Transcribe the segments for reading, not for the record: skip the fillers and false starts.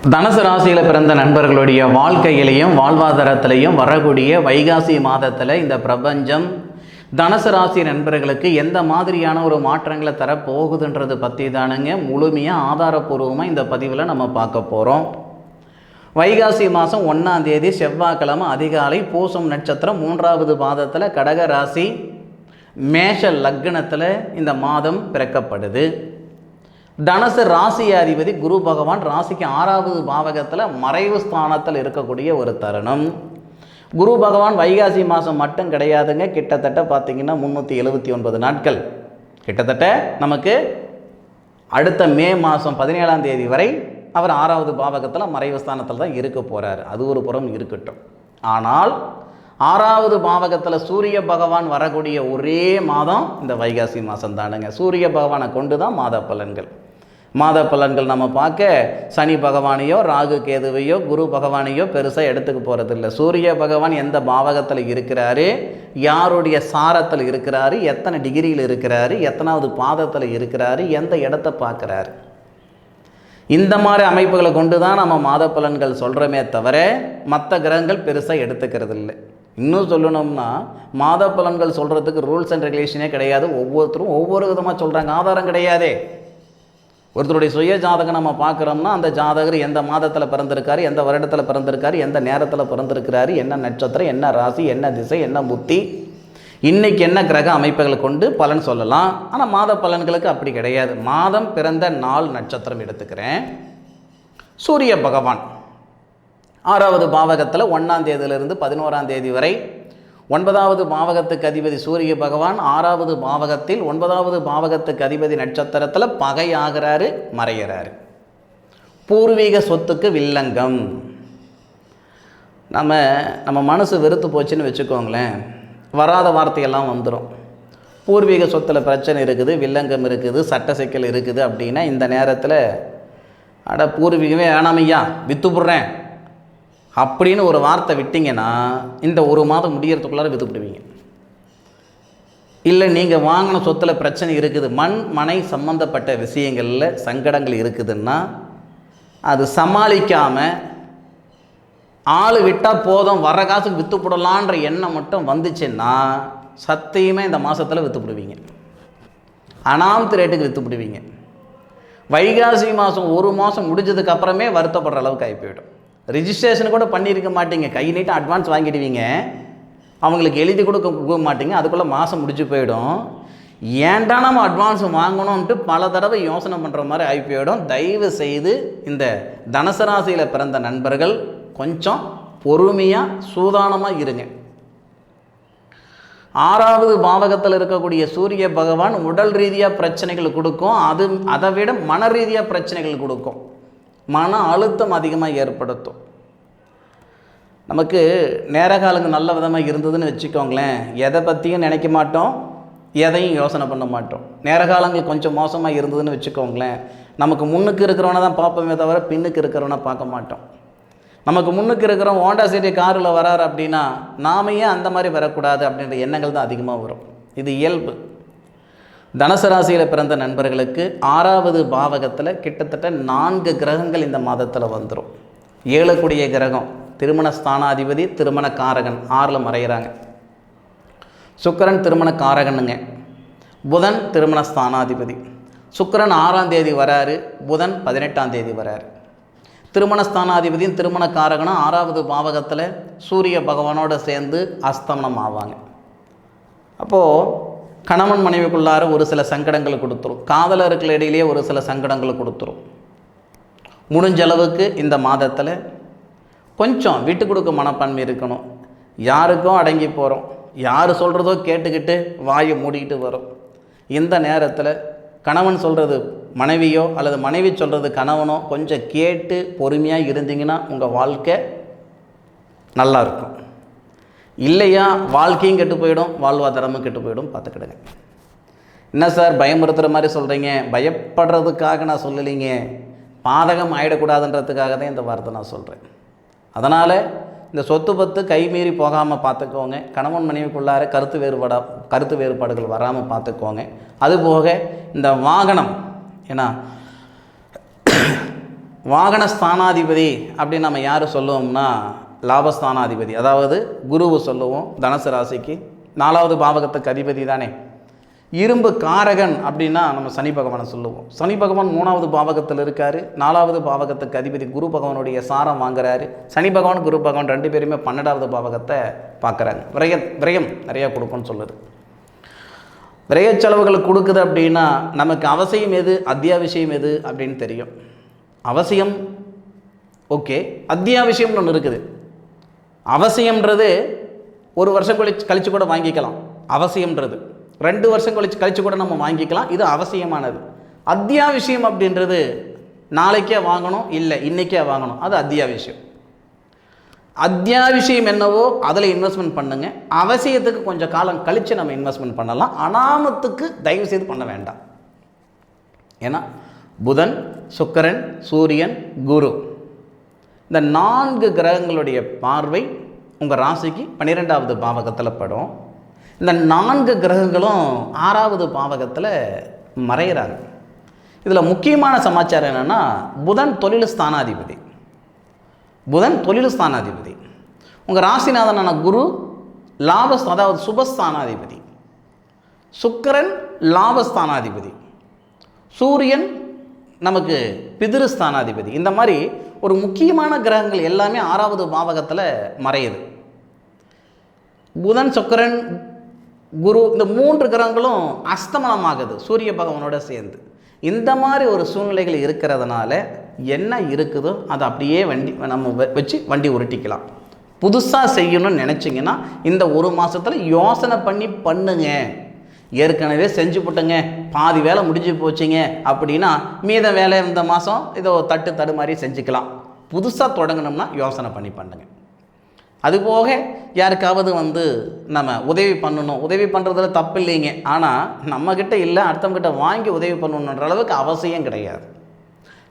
தனுசு ராசியில் பிறந்த நண்பர்களுடைய வாழ்க்கையிலையும் வாழ்வாதாரத்திலையும் வரக்கூடிய வைகாசி மாதத்தில் இந்த பிரபஞ்சம் தனுசு ராசி நண்பர்களுக்கு எந்த மாதிரியான ஒரு மாற்றங்களை தரப்போகுதுன்றது பற்றி தானுங்க முழுமையாக ஆதாரப்பூர்வமாக இந்த பதிவில் நம்ம பார்க்க போகிறோம். வைகாசி மாதம் 1ஆம் தேதி செவ்வாய்க்கிழமை அதிகாலை பூசம் நட்சத்திரம் 3வது பாதத்தில் கடக ராசி மேஷ லக்னத்தில் இந்த மாதம் பிறக்கப்படுது. தனுசு ராசி அதிபதி குரு பகவான் ராசிக்கு 6வது பாவகத்தில் மறைவு ஸ்தானத்தில் இருக்கக்கூடிய ஒரு தருணம். குரு பகவான் வைகாசி மாதம் மட்டும் கிடையாதுங்க, கிட்டத்தட்ட பார்த்திங்கன்னா 379 நாட்கள், கிட்டத்தட்ட நமக்கு அடுத்த மே மாதம் 17ஆம் தேதி வரை அவர் 6வது பாவகத்தில் மறைவு ஸ்தானத்தில் தான் இருக்க போகிறார். அது ஒரு புறம் இருக்கட்டும். ஆனால் 6வது பாவகத்தில் சூரிய பகவான் வரக்கூடிய ஒரே மாதம் இந்த வைகாசி மாதம் தானுங்க. சூரிய பகவானை கொண்டு தான் மாத பலன்கள் நம்ம பார்க்க சனி பகவானையோ ராகு கேதுவையோ குரு பகவானையோ பெருசாக எடுத்துக்க போகிறதில்ல. சூரிய பகவான் எந்த பாவகத்தில் இருக்கிறாரு, யாருடைய சாரத்தில் இருக்கிறாரு, எத்தனை டிகிரியில் இருக்கிறாரு, எத்தனாவது பாதத்தில் இருக்கிறாரு, எந்த இடத்த பார்க்குறாரு, இந்த மாதிரி அமைப்புகளை கொண்டு தான் நம்ம மாத பலன்கள் சொல்கிறோமே தவிர மற்ற கிரகங்கள் பெருசாக எடுத்துக்கிறது இல்லை. இன்னும் சொல்லணும்னா மாத பலன்கள் சொல்கிறதுக்கு ரூல்ஸ் அண்ட் ரெகுலேஷனே கிடையாது. ஒவ்வொருத்தரும் ஒவ்வொரு விதமாக சொல்கிறாங்க, ஆதாரம் கிடையாதே. ஒருத்தருடைய சுய ஜாதகம் நம்ம பார்க்குறோம்னா அந்த ஜாதகர் எந்த மாதத்தில் பிறந்திருக்காரு, எந்த வருடத்தில் பிறந்திருக்காரு, எந்த நேரத்தில் பிறந்திருக்கிறாரு, என்ன நட்சத்திரம், என்ன ராசி, என்ன திசை, என்ன புத்தி, இன்றைக்கி என்ன கிரக அமைப்புகளை கொண்டு பலன் சொல்லலாம். ஆனால் மாத பலன்களுக்கு அப்படி கிடையாது. மாதம் பிறந்த நாள் நட்சத்திரம் எடுத்துக்கிறேன். சூரிய பகவான் 6வது பாவகத்தில் 1ஆம் தேதியிலிருந்து 11ஆம் தேதி வரை 9வது பாவகத்துக்கு அதிபதி சூரிய பகவான் 6வது பாவகத்தில் 9வது பாவகத்துக்கு அதிபதி நட்சத்திரத்தில் பகையாகிறாரு, மறைகிறாரு. பூர்வீக சொத்துக்கு வில்லங்கம். நம்ம மனசு வெறுத்து போச்சுன்னு வச்சுக்கோங்களேன், வராத வார்த்தையெல்லாம் வந்துடும். பூர்வீக சொத்தில் பிரச்சனை இருக்குது, வில்லங்கம் இருக்குது, சட்ட சிக்கல் இருக்குது அப்படின்னா இந்த நேரத்தில் பூர்வீகமே வேணாமையா விற்றுப்புடுறேன் அப்படின்னு ஒரு வார்த்தை விட்டிங்கன்னா இந்த ஒரு மாதம் முடியறதுக்குள்ளார விற்றுப்பிடுவீங்க. இல்லை நீங்கள் வாங்கின சொத்தில் பிரச்சனை இருக்குது, மனை சம்பந்தப்பட்ட விஷயங்களில் சங்கடங்கள் இருக்குதுன்னா அது சமாளிக்காமல் ஆள் விட்டால் போதும் வர காசுக்கு விற்றுப்படலான்ற எண்ணம் மட்டும் வந்துச்சுன்னா சத்தியமே இந்த மாதத்தில் விற்றுப்பிடுவீங்க, அனாமத்து ரேட்டுக்கு விற்றுப்பிடுவீங்க. வைகாசி மாதம் ஒரு மாதம் முடிஞ்சதுக்கு அப்புறமே வருத்தப்படுற அளவுக்கு ஆகி போயிடும். ரிஜிஸ்ட்ரேஷன் கூட பண்ணியிருக்க மாட்டீங்க, கை நீட்டு அட்வான்ஸ் வாங்கிடுவீங்க, அவங்களுக்கு எழுதி கொடுக்க மாட்டீங்க, அதுக்குள்ளே மாதம் முடிச்சு போயிடும். ஏன்டா நம்ம அட்வான்ஸ் வாங்கணும்ன்ட்டு பல தடவை யோசனை பண்ணுற மாதிரி ஆகி போயிடும். தயவு செய்து இந்த தனுசு ராசியில் பிறந்த நண்பர்கள் கொஞ்சம் பொறுமையாக சூதானமாக இருங்க. 6வது பாவகத்தில் இருக்கக்கூடிய சூரிய பகவான் உடல் ரீதியாக பிரச்சனைகள் கொடுக்கும், அதை விட மன ரீதியாக பிரச்சனைகள் கொடுக்கும், மன அழுத்தம் அதிகமாக ஏற்படுத்தும். நமக்கு நேர காலங்கள் நல்ல விதமாக இருந்ததுன்னு வச்சுக்கோங்களேன், எதை பற்றியும் நினைக்க மாட்டோம், எதையும் யோசனை பண்ண மாட்டோம். நேர காலங்கள் கொஞ்சம் மோசமாக இருந்ததுன்னு வச்சுக்கோங்களேன், நமக்கு முன்னுக்கு இருக்கிறவனை தான் பார்ப்போமே தவிர பின்னுக்கு இருக்கிறவனை பார்க்க மாட்டோம். நமக்கு முன்னுக்கு இருக்கிறவன் ஹோண்டா சிட்டி காரில் வராரு அப்படின்னா நாம ஏன் அந்த மாதிரி வரக்கூடாது அப்படின்ற எண்ணங்கள் தான் அதிகமாக வரும். இது இயல்பு. தனுசு ராசியில் பிறந்த நண்பர்களுக்கு 6வது பாவகத்தில் கிட்டத்தட்ட 4 கிரகங்கள் இந்த மாதத்தில் வந்துடும். 7 கூடிய கிரகம் திருமண ஸ்தானாதிபதி, திருமண காரகன் 6ல் மறைகிறாங்க. சுக்கிரன் திருமண காரகனுங்க, புதன் திருமண ஸ்தானாதிபதி. சுக்கிரன் 6ஆம் தேதி வராரு, புதன் 18ஆம் தேதி வராரு. திருமண ஸ்தானாதிபதியும் திருமண காரகனும் 6வது பாவகத்தில் சூரிய பகவானோடு சேர்ந்து அஸ்தமனம் ஆவாங்க. அப்போது கணவன் மனைவிக்குள்ளார ஒரு சில சங்கடங்களை கொடுத்துரும், காதலர்கள் இடையிலேயே ஒரு சில சங்கடங்களை கொடுத்துரும். முடிஞ்ச அளவுக்கு இந்த மாதத்தில் கொஞ்சம் விட்டு கொடுக்க மனப்பான்மை இருக்கணும். யாருக்கும் அடங்கி போகிறோம், யார் சொல்கிறதோ கேட்டுக்கிட்டு வாயை மூடிக்கிட்டு வரும். இந்த நேரத்தில் கணவன் சொல்கிறது மனைவியோ அல்லது மனைவி சொல்கிறது கணவனோ கொஞ்சம் கேட்டு பொறுமையாக இருந்தீங்கன்னா உங்கள் வாழ்க்கை நல்லா இருக்கும். இல்லையா வாழ்க்கையும் கெட்டு போயிடும், வாழ்வாதாரமும் கெட்டு போயிடும். பார்த்துக்கிடுங்க. என்ன சார் பயமுறுத்துகிற மாதிரி சொல்கிறீங்க? பயப்படுறதுக்காக நான் சொல்லலைங்க, பாதகம் ஆகிடக்கூடாதுன்றதுக்காக தான் இந்த வார்த்தை நான் சொல்கிறேன். அதனால் இந்த சொத்து பத்து கைமீறி போகாமல் பார்த்துக்கோங்க. கணவன் மனைவிக்குள்ளார கருத்து வேறுபாடுகள் வராமல் பார்த்துக்கோங்க. அதுபோக இந்த வாகனம், ஏன்னா வாகன ஸ்தானாதிபதி அப்படின்னு நம்ம யார் சொல்லுவோம்னா லாபஸ்தானாதிபதி, அதாவது குருவு சொல்லுவோம். தனுசு ராசிக்கு 4வது பாவகத்துக்கு அதிபதி தானே. இரும்பு காரகன் அப்படின்னா நம்ம சனி பகவானை சொல்லுவோம். சனி பகவான் 3வது பாவகத்தில் இருக்கார். 4வது பாவகத்துக்கு அதிபதி குரு பகவானுடைய சாரம் வாங்குறாரு. சனி பகவான் குரு பகவான் 2 பேருமே 12வது பாவகத்தை பார்க்குறாங்க. விரயம் நிறையா கொடுக்குன்னு சொல்லுது. விரய செலவுகள் கொடுக்குது அப்படின்னா நமக்கு அவசியம் எது அத்தியாவசியம் எது அப்படின்னு தெரியும். அவசியம் ஓகே, அத்தியாவசியம்னு ஒன்று இருக்குது. அவசியம்ன்றது 1 வருஷம் கழிச்சு கூட வாங்கிக்கலாம். அவசியம்ன்றது 2 வருஷம் கழிச்சு கூட நம்ம வாங்கிக்கலாம். இது அவசியமானது. அத்தியாவசியம் அப்படின்றது நாளைக்கே வாங்கணும், இல்லை இன்றைக்கே வாங்கணும், அது அத்தியாவசியம். அத்தியாவசியம் என்னவோ அதில் இன்வெஸ்ட்மெண்ட் பண்ணுங்கள். அவசியத்துக்கு கொஞ்சம் காலம் கழித்து நம்ம இன்வெஸ்ட்மெண்ட் பண்ணலாம். அனாமத்துக்கு தயவு செய்து பண்ண வேண்டாம். ஏன்னா புதன், சுக்கிரன், சூரியன், குரு இந்த 4 கிரகங்களுடைய பார்வை உங்கள் ராசிக்கு 12வது பாவகத்தில் படும். இந்த 4 கிரகங்களும் 6வது பாவகத்தில் மறைகிறாங்க. இதில் முக்கியமான சமாச்சாரம் என்னென்னா, புதன் தொழில் ஸ்தானாதிபதி. உங்கள் ராசிநாதனான குரு அதாவது சுபஸ்தானாதிபதி. சுக்கிரன் லாபஸ்தானாதிபதி. சூரியன் நமக்கு பிதிருஸ்தானாதிபதி. இந்த மாதிரி ஒரு முக்கியமான கிரகங்கள் எல்லாமே 6வது பாவகத்தில் மறையுது. புதன், சுக்கிரன், குரு இந்த 3 கிரகங்களும் அஸ்தமனமாகுது சூரிய பகவானோட சேர்ந்து. இந்த மாதிரி ஒரு சூழ்நிலைகள் இருக்கிறதுனால என்ன இருக்குதோ அதை அப்படியே நம்ம வச்சு வண்டி உருட்டிக்கலாம். புதுசாக செய்யணும்னு நினச்சிங்கன்னா இந்த 1 மாதத்தில் யோசனை பண்ணி பண்ணுங்க. ஏற்கனவே செஞ்சு போட்டுங்க, பாதி வேலை முடிஞ்சு போச்சுங்க அப்படின்னா மீத வேலை இந்த மாதம் இதோ தடு மாதிரி செஞ்சுக்கலாம். புதுசாக தொடங்கணும்னா யோசனை பண்ணி பண்ணுங்க. அதுபோக யாருக்காவது நம்ம உதவி பண்ணணும், உதவி பண்ணுறதுல தப்பு இல்லைங்க. ஆனால் நம்மக்கிட்ட இல்லை, அடுத்தவங்கிட்ட வாங்கி உதவி பண்ணணுன்ற அளவுக்கு அவசியம் கிடையாது.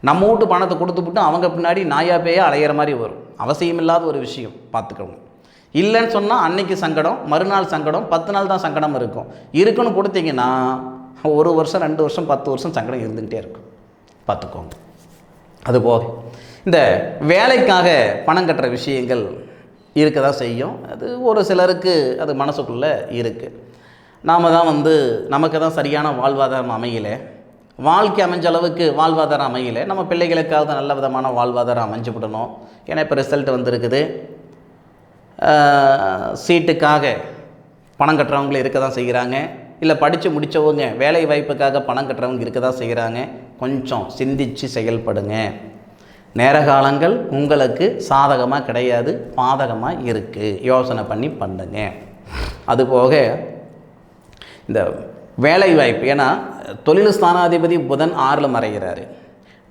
நம்ம வீட்டு பணத்தை கொடுத்துவிட்டு அவங்க பின்னாடி நாயா பேயா அலையிற மாதிரி வரும். அவசியம் இல்லாத ஒரு விஷயம், பார்த்துக்கணும். இல்லைன்னு சொன்னால் அன்னைக்கு சங்கடம், மறுநாள் சங்கடம், 10 நாள் தான் சங்கடம் இருக்குன்னு கொடுத்தீங்கன்னா 1 வருஷம் 2 வருஷம் 10 வருஷம் சங்கடம் இருந்துக்கிட்டே இருக்கும். பார்த்துக்கோங்க. அதுபோக இந்த வேலைக்காக பணம் கட்டுற விஷயங்கள் இருக்க தான் செய்யும். அது ஒரு சிலருக்கு அது மனசுக்குள்ளே இருக்குது. நாம் தான் நமக்கு தான் சரியான வாழ்வாதாரம் அமையலை, வாழ்க்கை அமைஞ்ச அளவுக்கு வாழ்வாதாரம் அமையலை, நம்ம பிள்ளைகளுக்காவது நல்ல விதமான வாழ்வாதாரம் அமைஞ்சு விடணும். ஏன்னா இப்போ ரிசல்ட் வந்திருக்குது. சீட்டுக்காக பணம் கட்டுறவங்களும் இருக்க தான் செய்கிறாங்க. இல்லை படித்து முடித்தவங்க வேலை வாய்ப்புக்காக பணம் கட்டுறவங்க இருக்க தான் செய்கிறாங்க. கொஞ்சம் சிந்தித்து செயல்படுங்க. நேர காலங்கள் உங்களுக்கு சாதகமாக கிடையாது, பாதகமாக இருக்குது. யோசனை பண்ணி பண்ணுங்க. அதுபோக இந்த வேலை வாய்ப்பு, ஏன்னா தொழில் ஸ்தானாதிபதி புதன் 6ல் மறைகிறாரு.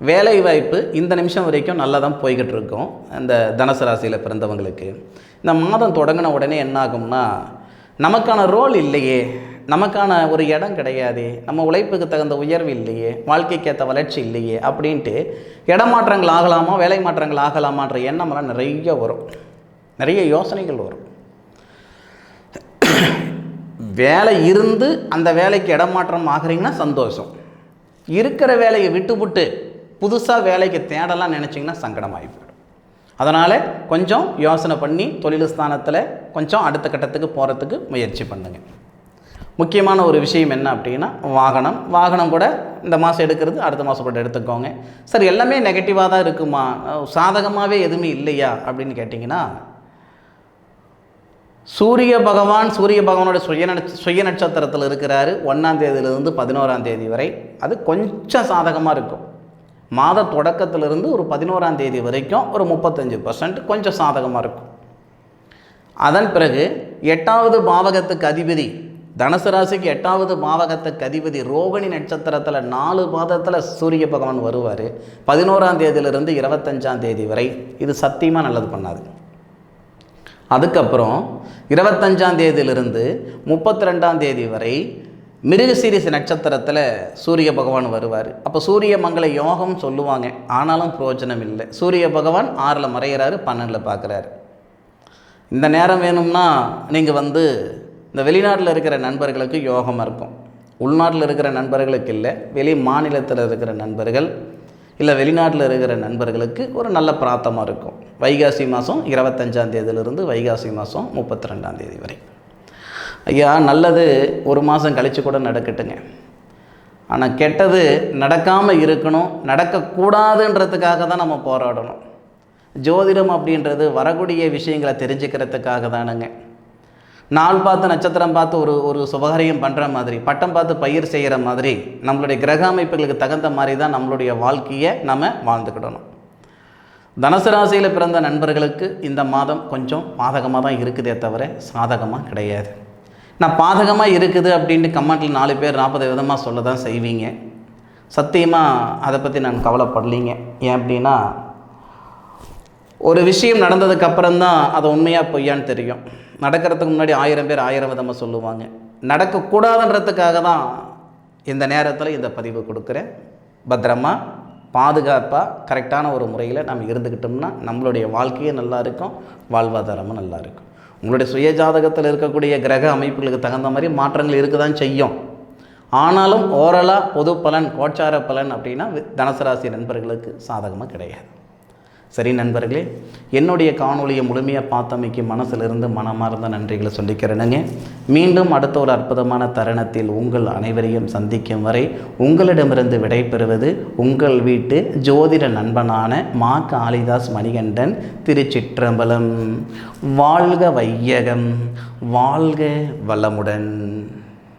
வேலை வாய்ப்பு இந்த நிமிஷம் வரைக்கும் நல்லா தான் போய்கிட்டு இருக்கோம். இந்த தனுசு ராசியில் பிறந்தவங்களுக்கு இந்த மாதம் தொடங்கின உடனே என்ன ஆகும்னா, நமக்கான ரோல் இல்லையே, நமக்கான ஒரு இடம் கிடையாது, நம்ம உழைப்புக்கு தகுந்த உயர்வு இல்லையே, வாழ்க்கைக்கேற்ற வளர்ச்சி இல்லையே அப்படின்ட்டு இடமாற்றங்கள் ஆகலாமா, வேலை மாற்றங்கள் ஆகலாமான்ற எண்ணமெல்லாம் நிறைய வரும், நிறைய யோசனைகள் வரும். வேலை இருந்து அந்த வேலைக்கு இடமாற்றம் ஆகிறீங்கன்னா சந்தோஷம். இருக்கிற வேலையை விட்டுவிட்டு புதுசாக வேலைக்கு தேடலாம் நினச்சிங்கன்னா சங்கடமாகி போயிடும். அதனால் கொஞ்சம் யோசனை பண்ணி தொழில் ஸ்தானத்தில் கொஞ்சம் அடுத்த கட்டத்துக்கு போகிறதுக்கு முயற்சி பண்ணுங்கள். முக்கியமான ஒரு விஷயம் என்ன அப்படின்னா, வாகனம் கூட இந்த மாதம் எடுக்கிறது அடுத்த மாதம் கூட எடுத்துக்கோங்க. சரி, எல்லாமே நெகட்டிவாக தான் இருக்குமா, சாதகமாகவே எதுவுமே இல்லையா அப்படின்னு கேட்டிங்கன்னா, சூரிய பகவானோட சுய நட்சத்திரத்தில் இருக்கிறாரு. 1ஆம் தேதியிலிருந்து 11ஆம் தேதி வரை அது கொஞ்சம் சாதகமாக இருக்கும். மாத தொடக்கத்திலிருந்து ஒரு 11ஆம் தேதி வரைக்கும் ஒரு 35% கொஞ்சம் சாதகமாக இருக்கும். அதன் பிறகு 8வது பாவகத்துக்கு அதிபதி, தனுசு ராசிக்கு 8வது பாவகத்துக்கு அதிபதி ரோகிணி நட்சத்திரத்தில் 4 பாதத்தில் சூரிய பகவான் வருவார். 11ஆம் தேதியிலிருந்து 25ஆம் தேதி வரை இது சத்தியமாக நல்லது பண்ணாது. அதுக்கப்புறம் 25ஆம் தேதியிலிருந்து 32ஆம் தேதி வரை மிருகசீரிஷ நட்சத்திரத்தில் சூரிய பகவான் வருவார். அப்போ சூரிய மங்கள யோகம் சொல்லுவாங்க, ஆனாலும் பிரயோஜனம் இல்லை. சூரிய பகவான் 6ல் மறைகிறாரு, 12ல் பார்க்குறாரு. இந்த நேரம் வேணும்னா நீங்கள் இந்த வெளிநாட்டில் இருக்கிற நண்பர்களுக்கு யோகமாக இருக்கும். உள்நாட்டில் இருக்கிற நண்பர்களுக்கு இல்லை, வெளி மாநிலத்தில் இருக்கிற நண்பர்கள் இல்லை வெளிநாட்டில் இருக்கிற நண்பர்களுக்கு ஒரு நல்ல பிராத்தமாக இருக்கும். வைகாசி மாதம் 25ஆம் தேதியிலிருந்து வைகாசி மாதம் 32ஆம் தேதி வரை. ஐயா, நல்லது ஒரு மாதம் கழித்து கூட நடக்கட்டுங்க. ஆனால் கெட்டது நடக்காமல் இருக்கணும், நடக்கக்கூடாதுன்றதுக்காக தான் நம்ம போராடணும். ஜோதிடம் அப்படின்றது வரக்கூடிய விஷயங்களை தெரிஞ்சுக்கிறதுக்காக தானுங்க. நாள் பார்த்து நட்சத்திரம் பார்த்து ஒரு சுபகாரியம் பண்ணுற மாதிரி, பட்டம் பார்த்து பயிர் செய்கிற மாதிரி நம்மளுடைய கிரக அமைப்புகளுக்கு தகுந்த மாதிரி தான் நம்மளுடைய வாழ்க்கையை நம்ம வாழ்ந்துக்கிடணும். தனுசு ராசியில் பிறந்த நண்பர்களுக்கு இந்த மாதம் கொஞ்சம் பாதகமாக தான் இருக்குதே தவிர சாதகமாக கிடையாது. நான் பாதகமாக இருக்குது அப்படின்ட்டு கமெண்ட்டில் 4 பேர் 40 விதமாக சொல்ல தான் செய்வீங்க. சத்தியமாக அதை பற்றி நான் கவலைப்படலிங்க. ஏன் அப்படின்னா, ஒரு விஷயம் நடந்ததுக்கப்புறம்தான் அது உண்மையாக பொய்யான்னு தெரியும். நடக்கிறதுக்கு முன்னாடி 1000 பேர் 1000 விதமாக சொல்லுவாங்க. நடக்கக்கூடாதுன்றதுக்காக தான் இந்த நேரத்தில் இந்த பதிவு கொடுக்குறேன். பத்திரமா பாதுகாப்பாக கரெக்டான ஒரு முறையில் நம்ம இருந்துக்கிட்டோம்னா நம்மளுடைய வாழ்க்கையே நல்லா இருக்கும், வாழ்வாதாரமும் நல்லா இருக்கும். உங்களுடைய சுய ஜாதகத்தில் இருக்கக்கூடிய கிரக அமைப்புகளுக்கு தகுந்த மாதிரி மாற்றங்கள் இருக்க தான் செய்யும். ஆனாலும் ஓரலாக பொது பலன், கோச்சார பலன் அப்படின்னா தனுசு ராசி நண்பர்களுக்கு சாதகமாக கிடையாது. சரி நண்பர்களே, என்னுடைய காணொலியை முழுமையாக பார்த்தமைக்கு மனசிலிருந்து மனமார்ந்த நன்றிகளை சொல்லிக்கிறேனுங்க. மீண்டும் அடுத்த ஒரு அற்புதமான தருணத்தில் உங்கள் அனைவரையும் சந்திக்கும் வரை உங்களிடமிருந்து விடைபெறுவது உங்கள் வீட்டு ஜோதிட நண்பனான மா காளிதாஸ் மணிகண்டன். திருச்சிற்றம்பலம். வாழ்க வையகம், வாழ்க வளமுடன்.